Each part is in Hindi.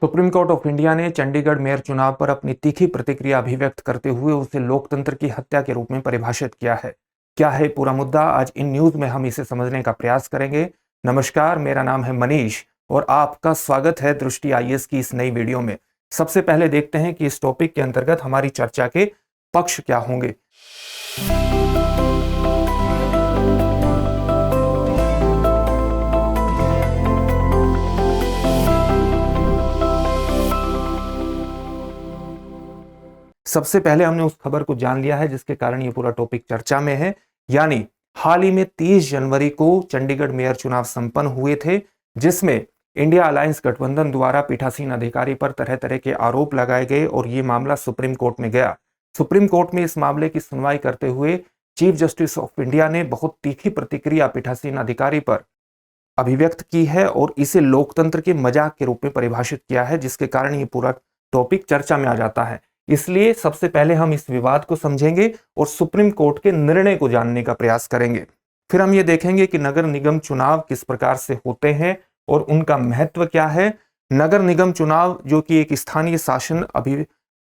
सुप्रीम कोर्ट ऑफ इंडिया ने चंडीगढ़ मेयर चुनाव पर अपनी तीखी प्रतिक्रिया अभिव्यक्त करते हुए उसे लोकतंत्र की हत्या के रूप में परिभाषित किया है। क्या है पूरा मुद्दा, आज इन न्यूज में हम इसे समझने का प्रयास करेंगे। नमस्कार, मेरा नाम है मनीष और आपका स्वागत है दृष्टि आईएएस की इस नई वीडियो में। सबसे पहले देखते हैं कि इस टॉपिक के अंतर्गत हमारी चर्चा के पक्ष क्या होंगे। सबसे पहले हमने उस खबर को जान लिया है जिसके कारण ये पूरा टॉपिक चर्चा में है, यानी हाल ही में 30 जनवरी को चंडीगढ़ मेयर चुनाव संपन्न हुए थे, जिसमें इंडिया अलायंस गठबंधन द्वारा पीठासीन अधिकारी पर तरह तरह के आरोप लगाए गए और ये मामला सुप्रीम कोर्ट में गया। सुप्रीम कोर्ट में इस मामले की सुनवाई करते हुए चीफ जस्टिस ऑफ इंडिया ने बहुत तीखी प्रतिक्रिया पीठासीन अधिकारी पर अभिव्यक्त की है और इसे लोकतंत्र के मजाक के रूप में परिभाषित किया है, जिसके कारण ये पूरा टॉपिक चर्चा में आ जाता है। इसलिए सबसे पहले हम इस विवाद को समझेंगे और सुप्रीम कोर्ट के निर्णय को जानने का प्रयास करेंगे। फिर हम ये देखेंगे कि नगर निगम चुनाव किस प्रकार से होते हैं और उनका महत्व क्या है। नगर निगम चुनाव जो कि एक स्थानीय शासन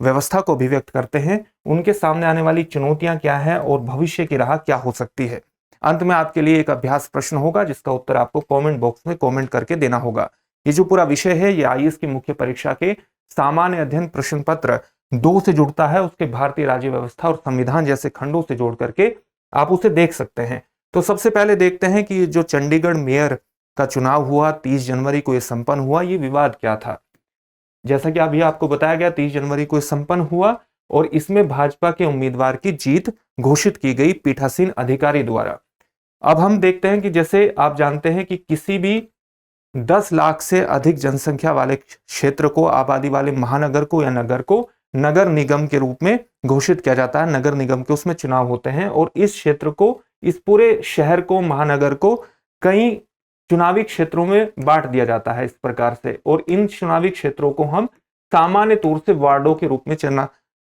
व्यवस्था को अभिव्यक्त करते हैं, उनके सामने आने वाली चुनौतियां क्या है और भविष्य की राह क्या हो सकती है। अंत में आपके लिए एक अभ्यास प्रश्न होगा जिसका उत्तर आपको कमेंट बॉक्स में कमेंट करके देना होगा। ये जो पूरा विषय है ये आईएएस की मुख्य परीक्षा के सामान्य अध्ययन प्रश्न पत्र 2 से जुड़ता है, उसके भारतीय राज्य व्यवस्था और संविधान जैसे खंडों से जोड़ करके आप उसे देख सकते हैं। तो सबसे पहले देखते हैं कि जो चंडीगढ़ मेयर का चुनाव हुआ 30 जनवरी को यह संपन्न हुआ, ये विवाद क्या था। जैसा कि अभी आपको बताया गया 30 जनवरी को संपन्न हुआ और इसमें भाजपा के उम्मीदवार की जीत घोषित की गई पीठासीन अधिकारी द्वारा। अब हम देखते हैं कि जैसे आप जानते हैं कि किसी भी 10 लाख से अधिक जनसंख्या वाले क्षेत्र को, आबादी वाले महानगर को या नगर को नगर निगम के रूप में घोषित किया जाता है। नगर निगम के उसमें चुनाव होते हैं और इस क्षेत्र को, इस पूरे शहर को, महानगर को कई चुनावी क्षेत्रों में बांट दिया जाता है इस प्रकार से। और इन चुनावी क्षेत्रों को हम सामान्य तौर से वार्डों के रूप में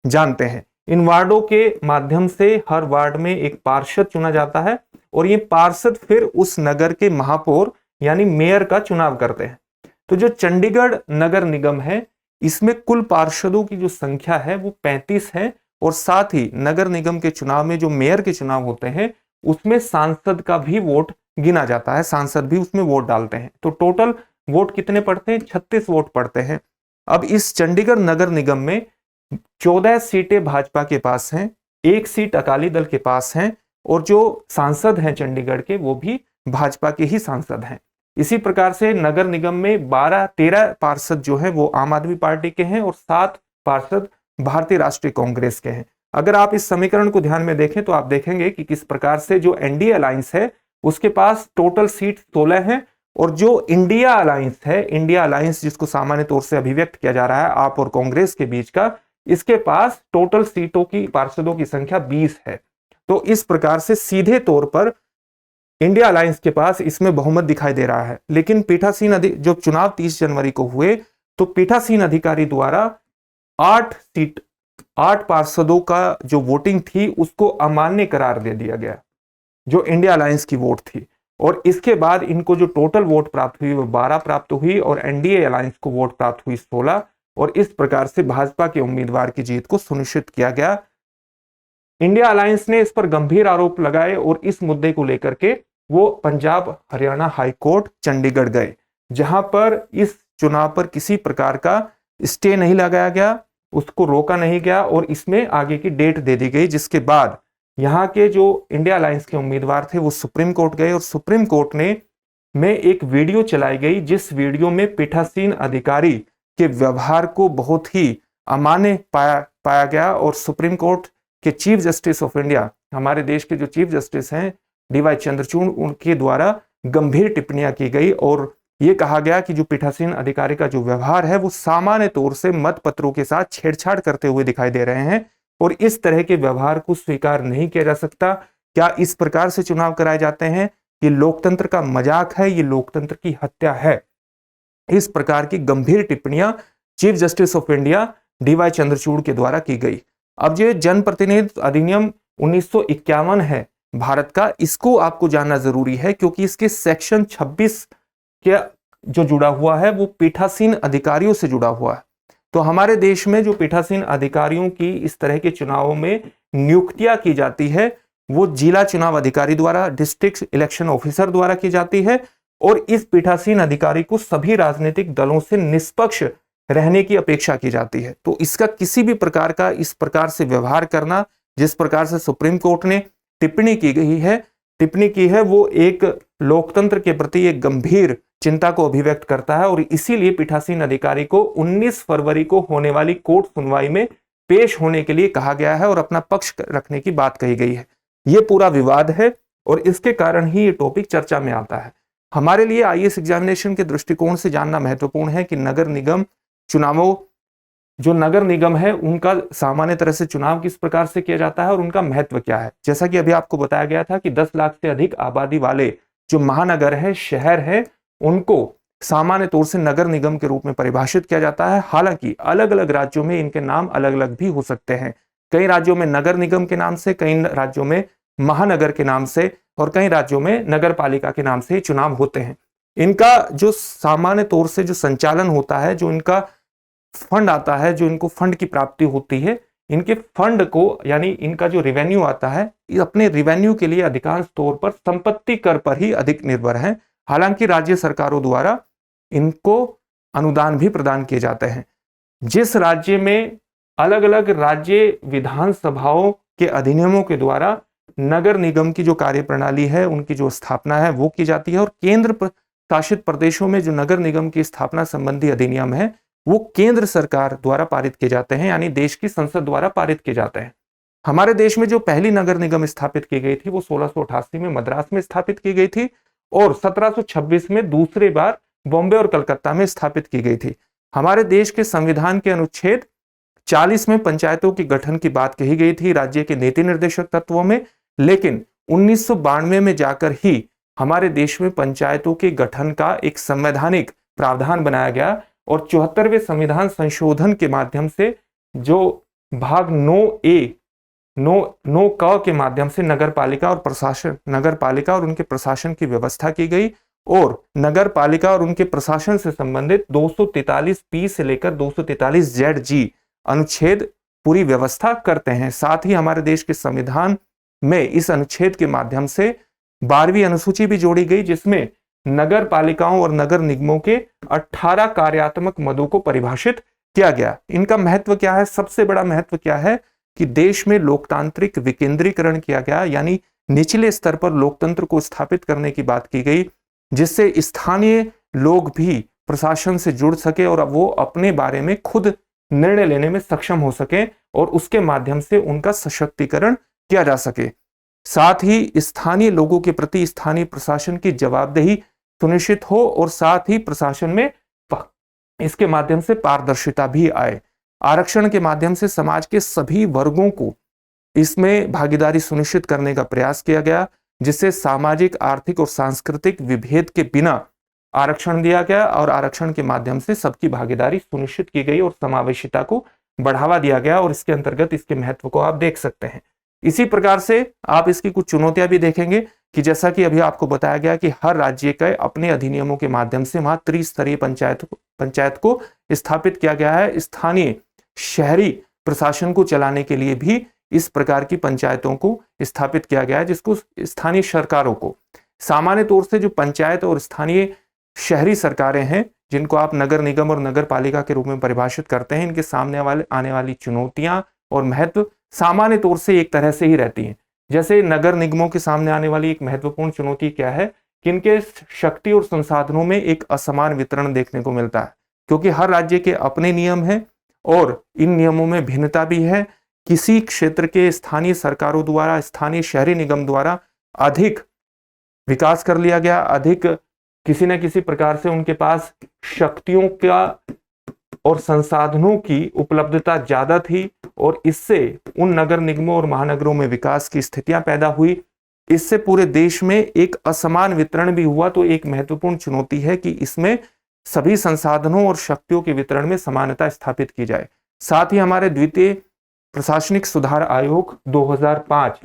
जानते हैं। इन वार्डों के माध्यम से हर वार्ड में एक पार्षद चुना जाता है और ये पार्षद फिर उस नगर के महापौर यानी मेयर का चुनाव करते हैं। तो जो चंडीगढ़ नगर निगम है, इसमें कुल पार्षदों की जो संख्या है वो 35 है और साथ ही नगर निगम के चुनाव में जो मेयर के चुनाव होते हैं उसमें सांसद का भी वोट गिना जाता है, सांसद भी उसमें वोट डालते हैं। तो टोटल वोट कितने पड़ते हैं? 36 वोट पड़ते हैं। अब इस चंडीगढ़ नगर निगम में 14 सीटें भाजपा के पास हैं, 1 सीट अकाली दल के पास है और जो सांसद हैं चंडीगढ़ के वो भी भाजपा के ही सांसद हैं। इसी प्रकार से नगर निगम में 13 पार्षद जो हैं वो आम आदमी पार्टी के हैं और 7 पार्षद भारतीय राष्ट्रीय कांग्रेस के हैं। अगर आप इस समीकरण को ध्यान में देखें तो आप देखेंगे कि किस प्रकार से जो एनडीए अलायंस है उसके पास टोटल सीट 16 है और जो इंडिया अलायंस है, इंडिया अलायंस जिसको सामान्य तौर से अभिव्यक्त किया जा रहा है आप और कांग्रेस के बीच का, इसके पास टोटल सीटों की, पार्षदों की संख्या 20 है। तो इस प्रकार से सीधे तौर पर इंडिया अलायंस के पास इसमें बहुमत दिखाई दे रहा है। लेकिन पीठासीन जो चुनाव 30 जनवरी को हुए तो पीठासीन अधिकारी द्वारा 8 पार्षदों का जो वोटिंग थी उसको अमान्य करार दे दिया गया, जो इंडिया अलायंस की वोट थी। और इसके बाद इनको जो टोटल वोट प्राप्त हुई वो 12 प्राप्त हुई और एनडीए अलायंस को वोट प्राप्त हुई 16 और इस प्रकार से भाजपा के उम्मीदवार की जीत को सुनिश्चित किया गया। इंडिया अलायंस ने इस पर गंभीर आरोप लगाए और इस मुद्दे को लेकर के वो पंजाब हरियाणा हाई कोर्ट चंडीगढ़ गए, जहां पर इस चुनाव पर किसी प्रकार का स्टे नहीं लगाया गया, उसको रोका नहीं गया और इसमें आगे की डेट दे दी गई। जिसके बाद यहाँ के जो इंडिया अलायंस के उम्मीदवार थे वो सुप्रीम कोर्ट गए और सुप्रीम कोर्ट में एक वीडियो चलाई गई, जिस वीडियो में पीठासीन अधिकारी के व्यवहार को बहुत ही अमान्य पाया गया और सुप्रीम कोर्ट के चीफ जस्टिस ऑफ इंडिया, हमारे देश के जो चीफ जस्टिस हैं डीवाई चंद्रचूड़, उनके द्वारा गंभीर टिप्पणियां की गई और यह कहा गया कि जो पीठासीन अधिकारी का जो व्यवहार है वो सामान्य तौर से मत पत्रों के साथ छेड़छाड़ करते हुए दिखाई दे रहे हैं और इस तरह के व्यवहार को स्वीकार नहीं किया जा सकता। क्या इस प्रकार से चुनाव कराए जाते हैं? ये लोकतंत्र का मजाक है, ये लोकतंत्र की हत्या है। इस प्रकार की गंभीर टिप्पणियां chief justice of India DY Chandrachud के द्वारा की गई। अब ये जनप्रतिनिधित्व अधिनियम 1951 है भारत का, इसको आपको जानना जरूरी है क्योंकि इसके सेक्शन 26 के जो जुड़ा हुआ है वो पीठासीन अधिकारियों से जुड़ा हुआ है। तो हमारे देश में जो पीठासीन अधिकारियों की इस तरह के चुनावों में नियुक्तियां की जाती है वो जिला चुनाव अधिकारी द्वारा, डिस्ट्रिक्ट इलेक्शन ऑफिसर द्वारा की जाती है। और इस पीठासीन अधिकारी को सभी राजनीतिक दलों से निष्पक्ष रहने की अपेक्षा की जाती है। तो इसका किसी भी प्रकार का इस प्रकार से व्यवहार करना, जिस प्रकार से सुप्रीम कोर्ट ने टिप्पणी की है वो एक लोकतंत्र के प्रति एक गंभीर चिंता को अभिव्यक्त करता है। और इसीलिए पीठासीन अधिकारी को 19 फरवरी को होने वाली कोर्ट सुनवाई में पेश होने के लिए कहा गया है और अपना पक्ष रखने की बात कही गई है। ये पूरा विवाद है और इसके कारण ही ये टॉपिक चर्चा में आता है। हमारे लिए आईएएस एग्जामिनेशन के दृष्टिकोण से जानना महत्वपूर्ण है कि नगर निगम चुनावों, जो नगर निगम है उनका सामान्य तरह से चुनाव किस प्रकार से किया जाता है और उनका महत्व क्या है। जैसा कि अभी आपको बताया गया था कि 10 लाख से अधिक आबादी वाले जो महानगर है, शहर है, उनको सामान्य तौर से नगर निगम के रूप में परिभाषित किया जाता है। हालांकि अलग अलग राज्यों में इनके नाम अलग अलग भी हो सकते हैं। कई राज्यों में नगर निगम के नाम से, कई राज्यों में महानगर के नाम से और कई राज्यों में नगर पालिका के नाम से चुनाव होते हैं। इनका जो सामान्य तौर से जो संचालन होता है, जो इनका फंड आता है, जो इनको फंड की प्राप्ति होती है, इनके फंड को यानी इनका जो रेवेन्यू आता है, अपने रेवेन्यू के लिए अधिकांश तौर पर संपत्ति कर पर ही अधिक निर्भर है। हालांकि राज्य सरकारों द्वारा इनको अनुदान भी प्रदान किए जाते हैं। जिस राज्य में अलग अलग राज्य विधानसभाओं के अधिनियमों के द्वारा नगर निगम की जो कार्यप्रणाली है, उनकी जो स्थापना है वो की जाती है, और केंद्र शासित प्रदेशों में जो नगर निगम की स्थापना संबंधी अधिनियम है वो केंद्र सरकार द्वारा पारित किए जाते हैं, यानी देश की संसद द्वारा पारित किए जाते हैं। हमारे देश में जो पहली नगर निगम स्थापित की गई थी वो 1688 में मद्रास में स्थापित की गई थी और 1726 में दूसरी बार बॉम्बे और कलकत्ता में स्थापित की गई थी। हमारे देश के संविधान के अनुच्छेद 40 में पंचायतों के गठन की बात कही गई थी राज्य के नीति निर्देशक तत्वों में, लेकिन 1992 में जाकर ही हमारे देश में पंचायतों के गठन का एक संवैधानिक प्रावधान बनाया गया और 74वें संविधान संशोधन के माध्यम से जो भाग 9 क के माध्यम से नगर पालिका और उनके प्रशासन की व्यवस्था की गई और नगर पालिका और उनके प्रशासन से संबंधित 243 से लेकर 243 ZG अनुच्छेद पूरी व्यवस्था करते हैं। साथ ही हमारे देश के संविधान में इस अनुच्छेद के माध्यम से 12वीं अनुसूची भी जोड़ी गई, जिसमें नगर पालिकाओं और नगर निगमों के 18 कार्यात्मक मदों को परिभाषित किया गया। इनका महत्व क्या है? सबसे बड़ा महत्व क्या है कि देश में लोकतांत्रिक विकेंद्रीकरण किया गया, यानी निचले स्तर पर लोकतंत्र को स्थापित करने की बात की गई, जिससे स्थानीय लोग भी प्रशासन से जुड़ सके और अब वो अपने बारे में खुद निर्णय लेने में सक्षम हो सके और उसके माध्यम से उनका सशक्तिकरण किया जा सके। साथ ही स्थानीय लोगों के प्रति स्थानीय प्रशासन की जवाबदेही सुनिश्चित हो और साथ ही प्रशासन में इसके माध्यम से पारदर्शिता भी आए। आरक्षण के माध्यम से समाज के सभी वर्गों को इसमें भागीदारी सुनिश्चित करने का प्रयास किया गया, जिससे सामाजिक, आर्थिक और सांस्कृतिक विभेद के बिना आरक्षण दिया गया और आरक्षण के माध्यम से सबकी भागीदारी सुनिश्चित की गई और समावेशिता को बढ़ावा दिया गया। और इसके अंतर्गत इसके महत्व को आप देख सकते हैं। इसी प्रकार से आप इसकी कुछ चुनौतियां भी देखेंगे कि जैसा कि अभी आपको बताया गया कि हर राज्य के अपने अधिनियमों के माध्यम से वहां त्रिस्तरीय पंचायत को स्थापित किया गया है। स्थानीय शहरी प्रशासन को चलाने के लिए भी इस प्रकार की पंचायतों को स्थापित किया गया है, जिसको स्थानीय सरकारों को, सामान्य तौर से जो पंचायत और स्थानीय शहरी सरकारें हैं, जिनको आप नगर निगम और नगर पालिका के रूप में परिभाषित करते हैं, इनके सामने आने वाली चुनौतियां और महत्व सामान्य तौर से एक तरह से ही रहती हैं। जैसे नगर निगमों के सामने आने वाली एक महत्वपूर्ण चुनौती क्या है कि इनके शक्ति और संसाधनों में एक असमान वितरण देखने को मिलता है, क्योंकि हर राज्य के अपने नियम हैं और इन नियमों में भिन्नता भी है। किसी क्षेत्र के स्थानीय सरकारों द्वारा, स्थानीय शहरी निगम द्वारा अधिक विकास कर लिया गया, अधिक किसी न किसी प्रकार से उनके पास शक्तियों का और संसाधनों की उपलब्धता ज्यादा थी और इससे उन नगर निगमों और महानगरों में विकास की स्थितियां पैदा हुई। इससे पूरे देश में एक असमान वितरण भी हुआ। तो एक महत्वपूर्ण चुनौती है कि इसमें सभी संसाधनों और शक्तियों के वितरण में समानता स्थापित की जाए। साथ ही हमारे द्वितीय प्रशासनिक सुधार आयोग 2005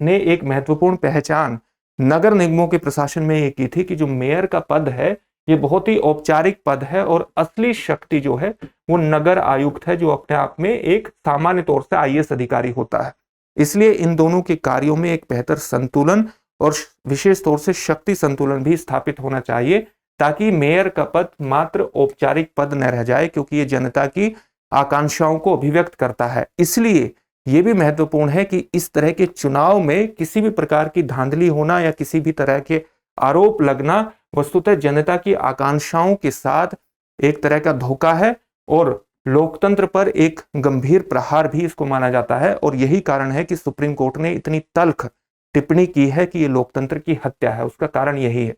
ने एक महत्वपूर्ण पहचान नगर निगमों के प्रशासन में ये की थी कि जो मेयर का पद है ये बहुत ही औपचारिक पद है और असली शक्ति जो है वो नगर आयुक्त है, जो अपने आप में एक सामान्य तौर से आईएएस अधिकारी होता है। इसलिए इन दोनों के कार्यों में एक बेहतर संतुलन और विशेष तौर से शक्ति संतुलन भी स्थापित होना चाहिए, ताकि मेयर का पद मात्र औपचारिक पद न रह जाए, क्योंकि ये जनता की आकांक्षाओं को अभिव्यक्त करता है। इसलिए यह भी महत्वपूर्ण है कि इस तरह के चुनाव में किसी भी प्रकार की धांधली होना या किसी भी तरह के आरोप लगना वस्तुतः जनता की आकांक्षाओं के साथ एक तरह का धोखा है और लोकतंत्र पर एक गंभीर प्रहार भी इसको माना जाता है। और यही कारण है कि सुप्रीम कोर्ट ने इतनी तल्ख टिप्पणी की है कि ये लोकतंत्र की हत्या है। उसका कारण यही है।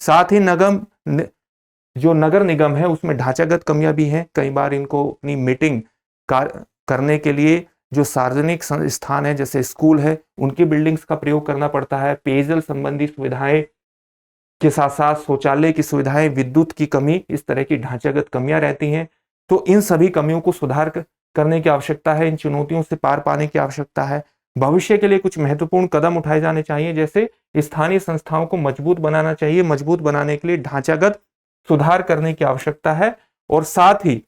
साथ ही जो नगर निगम है उसमें ढांचागत कमियां भी हैं। कई बार इनको अपनी मीटिंग करने के लिए जो सार्वजनिक स्थान है जैसे स्कूल है उनकी बिल्डिंग्स का प्रयोग करना पड़ता है। पेयजल संबंधी सुविधाएं के साथ साथ शौचालय की सुविधाएं, विद्युत की कमी, इस तरह की ढांचागत कमियां रहती हैं। तो इन सभी कमियों को सुधार करने की आवश्यकता है। इन चुनौतियों से पार पाने की आवश्यकता है। भविष्य के लिए कुछ महत्वपूर्ण कदम उठाए जाने चाहिए, जैसे स्थानीय संस्थाओं को मजबूत बनाना चाहिए। मजबूत बनाने के लिए ढांचागत सुधार करने की आवश्यकता है और साथ ही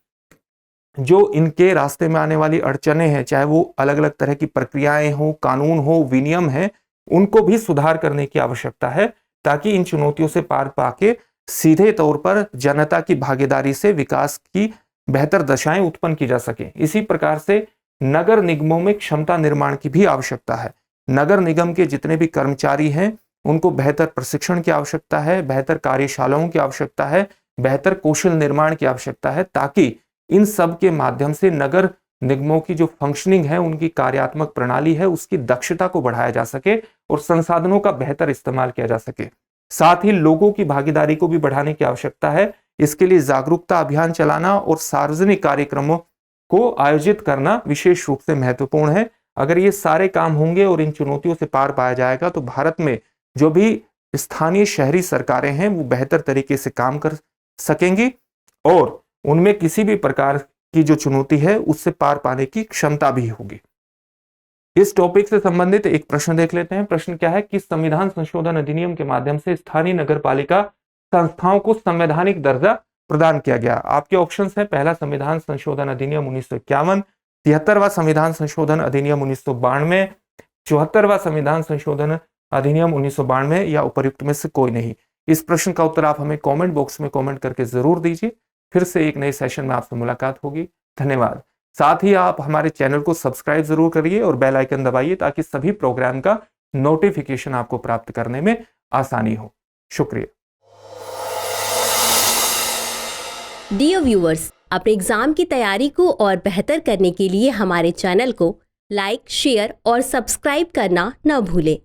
जो इनके रास्ते में आने वाली अड़चने हैं, चाहे वो अलग अलग तरह की प्रक्रियाएं हो, कानून हो, विनियम है, उनको भी सुधार करने की आवश्यकता है, ताकि इन चुनौतियों से पार पाके सीधे तौर पर जनता की भागीदारी से विकास की बेहतर दशाएं उत्पन्न की जा सके। इसी प्रकार से नगर निगमों में क्षमता निर्माण की भी आवश्यकता है। नगर निगम के जितने भी कर्मचारी हैं उनको बेहतर प्रशिक्षण की आवश्यकता है, बेहतर कार्यशालाओं की आवश्यकता है, बेहतर कौशल निर्माण की आवश्यकता है, ताकि इन सब के माध्यम से नगर निगमों की जो फंक्शनिंग है, उनकी कार्यात्मक प्रणाली है, उसकी दक्षता को बढ़ाया जा सके और संसाधनों का बेहतर इस्तेमाल किया जा सके। साथ ही लोगों की भागीदारी को भी बढ़ाने की आवश्यकता है। इसके लिए जागरूकता अभियान चलाना और सार्वजनिक कार्यक्रमों को आयोजित करना विशेष रूप से महत्वपूर्ण है। अगर ये सारे काम होंगे और इन चुनौतियों से पार पाया जाएगा तो भारत में जो भी स्थानीय शहरी सरकारें हैं वो बेहतर तरीके से काम कर सकेंगी और उनमें किसी भी प्रकार की जो चुनौती है उससे पार पाने की क्षमता भी होगी। इस टॉपिक से संबंधित एक प्रश्न देख लेते हैं। प्रश्न क्या है कि संविधान संशोधन अधिनियम के माध्यम से स्थानीय नगरपालिका संस्थाओं को संवैधानिक दर्जा प्रदान किया गया। आपके ऑप्शंस हैं, पहला संविधान संशोधन अधिनियम 1951, 73वां संविधान संशोधन अधिनियम 1992, 74वां संविधान संशोधन अधिनियम 1992 या उपर्युक्त में से कोई नहीं। इस प्रश्न का उत्तर आप हमें कमेंट बॉक्स में कमेंट करके जरूर दीजिए। फिर से एक नए सेशन में आपसे मुलाकात होगी। धन्यवाद। साथ ही आप हमारे चैनल को सब्सक्राइब जरूर करिए और बेल आइकन दबाइए, ताकि सभी प्रोग्राम का नोटिफिकेशन आपको प्राप्त करने में आसानी हो। शुक्रिया। डियर व्यूअर्स, अपने एग्जाम की तैयारी को और बेहतर करने के लिए हमारे चैनल को लाइक, शेयर और सब्सक्राइब करना न भूलें।